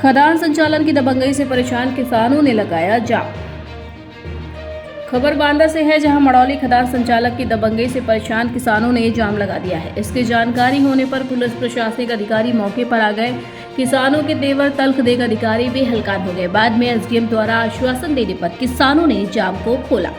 खदान संचालन की दबंगई से परेशान किसानों ने लगाया जाम। खबर बांदा से है, जहां मड़ौली खदान संचालक की दबंगई से परेशान किसानों ने जाम लगा दिया है। इसकी जानकारी होने पर पुलिस प्रशासनिक अधिकारी मौके पर आ गए। किसानों के तेवर तल्ख देख अधिकारी भी हलकान हो गए। बाद में एसडीएम द्वारा आश्वासन देने पर किसानों ने जाम को खोला।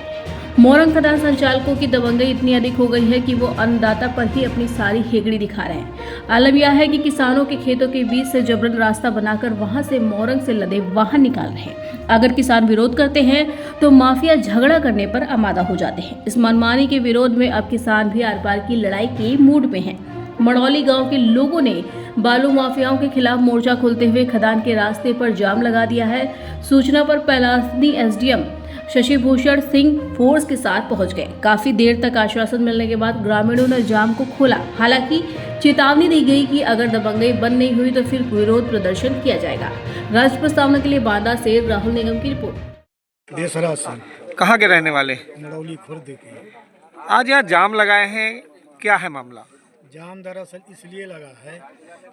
मोरंग खदान संचालकों की दबंगई इतनी अधिक हो गई है कि वो अन्नदाता पर ही अपनी सारी हेगड़ी दिखा रहे हैं। आलम यह है कि किसानों के खेतों के बीच से जबरन रास्ता बनाकर वहां से मोरंग से लदे वाहन निकाल रहे हैं। अगर किसान विरोध करते हैं तो माफिया झगड़ा करने पर आमादा हो जाते हैं। इस मनमानी के विरोध में अब किसान भी आर पार की लड़ाई के मूड में हैं। मड़ौली गांव के लोगों ने बालू माफियाओं के खिलाफ मोर्चा खोलते हुए खदान के रास्ते पर जाम लगा दिया है। सूचना पर पलासनी एसडीएम शशिभूषण सिंह फोर्स के साथ पहुंच गए। काफी देर तक आश्वासन मिलने के बाद ग्रामीणों ने जाम को खोला। हालांकि चेतावनी दी गई कि अगर दबंगई बंद नहीं हुई तो फिर विरोध प्रदर्शन किया जाएगा। राष्ट्र प्रस्तावना के लिए बांदा से राहुल निगम की रिपोर्ट। देसराज सर, कहाँ के रहने वाले? मड़ौली खुर्द के। आज यहाँ जाम लगाए हैं, क्या है मामला? जाम दरअसल इसलिए लगा है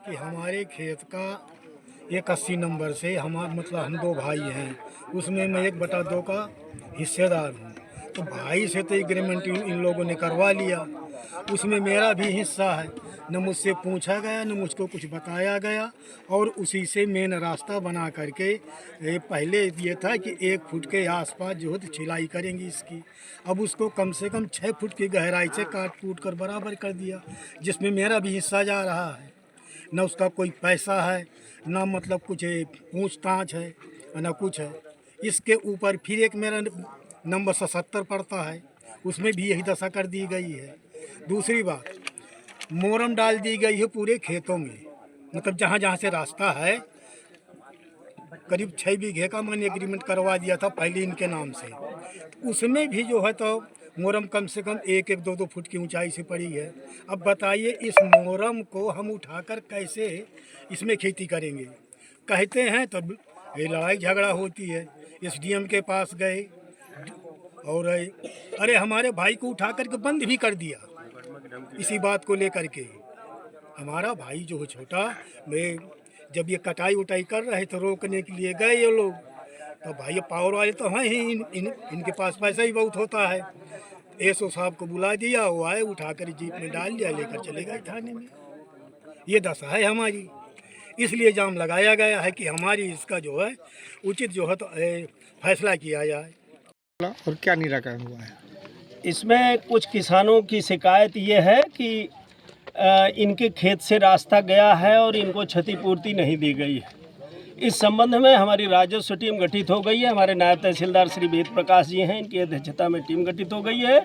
कि हमारे खेत का 81 नंबर से हम दो भाई हैं, उसमें मैं 1/2 का हिस्सेदार हूँ। तो भाई से तो एग्रीमेंट इन लोगों ने करवा लिया, उसमें मेरा भी हिस्सा है। न मुझसे पूछा गया न मुझको कुछ बताया गया, और उसी से मेन रास्ता बना करके पहले ये था कि 1 फुट के आसपास जो है तो छिलाई करेंगी इसकी। अब उसको कम से कम 6 फुट की गहराई से काट कूट कर बराबर कर दिया, जिसमें मेरा भी हिस्सा जा रहा है। न उसका कोई पैसा है, ना मतलब कुछ पूछताछ है, ना कुछ है। इसके ऊपर फिर एक मेरा नंबर 77 पड़ता है, उसमें भी यही दशा कर दी गई है। दूसरी बात, मोरम डाल दी गई है पूरे खेतों में, मतलब जहाँ जहाँ से रास्ता है। करीब 6 बीघे का मैंने एग्रीमेंट करवा दिया था पहले इनके नाम से। उसमें भी जो है तो मोरम कम से कम 1-1, 2-2 फुट की ऊंचाई से पड़ी है। अब बताइए इस मोरम को हम उठाकर कैसे इसमें खेती करेंगे? कहते हैं तो ये लड़ाई झगड़ा होती है। एसडीएम के पास गए और अरे हमारे भाई को उठा करके बंद भी कर दिया इसी बात को लेकर के। हमारा भाई जो है छोटा, मैं जब ये कटाई उटाई कर रहे तो रोकने के लिए गए ये लोग, तो भाई पावर वाले तो हैं ही, इनके पास पैसा ही बहुत होता है। एसओ साहब को बुला दिया, वो आए, उठाकर जीप में डाल दिया, लेकर चले गए थाने में। ये दशा है हमारी, इसलिए जाम लगाया गया है कि हमारी इसका जो है उचित जो है तो फैसला किया जाए। और क्या निराकरण हुआ है? इसमें कुछ किसानों की शिकायत ये है कि इनके खेत से रास्ता गया है और इनको क्षतिपूर्ति नहीं दी गई है। इस संबंध में हमारी राजस्व टीम गठित हो गई है। हमारे नायब तहसीलदार श्री वेद प्रकाश जी हैं, इनकी अध्यक्षता में टीम गठित हो गई है।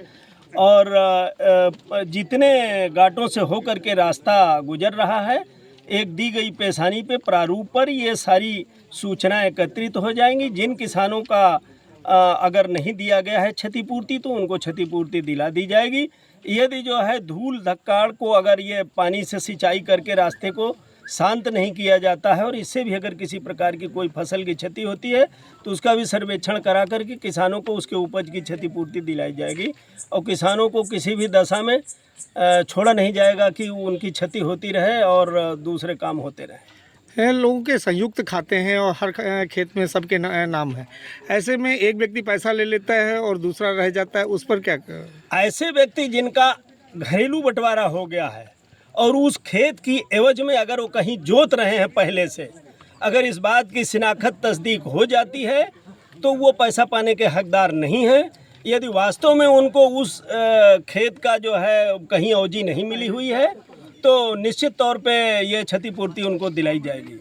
और जितने घाटों से होकर के रास्ता गुजर रहा है, एक दी गई पेशानी पे प्रारूप पर ये सारी सूचनाएं एकत्रित हो जाएंगी। जिन किसानों का अगर नहीं दिया गया है क्षतिपूर्ति, तो उनको क्षतिपूर्ति दिला दी जाएगी। यदि जो है धूल धक्काड़ को अगर ये पानी से सिंचाई करके रास्ते को शांत नहीं किया जाता है, और इससे भी अगर किसी प्रकार की कोई फसल की क्षति होती है, तो उसका भी सर्वेक्षण करा करके किसानों को उसके उपज की क्षतिपूर्ति दिलाई जाएगी। और किसानों को किसी भी दशा में छोड़ा नहीं जाएगा कि उनकी क्षति होती रहे और दूसरे काम होते रहे। लोगों के संयुक्त खाते हैं और हर खेत में सबके नाम है। ऐसे में एक व्यक्ति पैसा ले लेता है और दूसरा रह जाता है, उस पर क्या? ऐसे व्यक्ति जिनका घरेलू बंटवारा हो गया है और उस खेत की एवज में अगर वो कहीं जोत रहे हैं पहले से, अगर इस बात की शिनाख्त तस्दीक हो जाती है तो वो पैसा पाने के हकदार नहीं हैं। यदि वास्तव में उनको उस खेत का जो है कहीं अवजी नहीं मिली हुई है, तो निश्चित तौर पे ये क्षतिपूर्ति उनको दिलाई जाएगी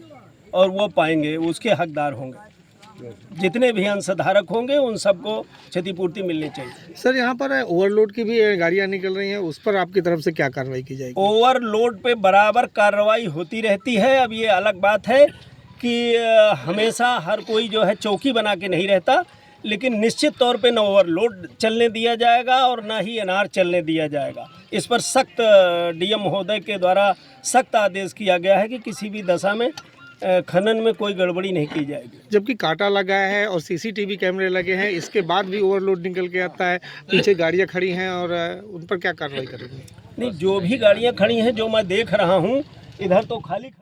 और वो पाएंगे, उसके हकदार होंगे। जितने भी अंशधारक होंगे उन सबको क्षतिपूर्ति मिलनी चाहिए। सर, यहाँ पर ओवरलोड की भी गाड़ियाँ निकल रही हैं, उस पर आपकी तरफ से क्या कार्रवाई की जाएगी? ओवरलोड पे बराबर कार्रवाई होती रहती है। अब ये अलग बात है कि हमेशा हर कोई जो है चौकी बना के नहीं रहता, लेकिन निश्चित तौर पे न ओवरलोड चलने दिया जाएगा और ना ही अनार चलने दिया जाएगा। इस पर सख्त डीएम महोदय के द्वारा सख्त आदेश किया गया है कि किसी भी दशा में खनन में कोई गड़बड़ी नहीं की जाएगी। जबकि कांटा लगा है और सीसीटीवी कैमरे लगे हैं, इसके बाद भी ओवरलोड निकल के आता है, पीछे गाड़ियां खड़ी हैं, और उन पर क्या कार्रवाई करेंगे? नहीं, जो भी गाड़ियां खड़ी हैं, जो मैं देख रहा हूं, इधर तो खाली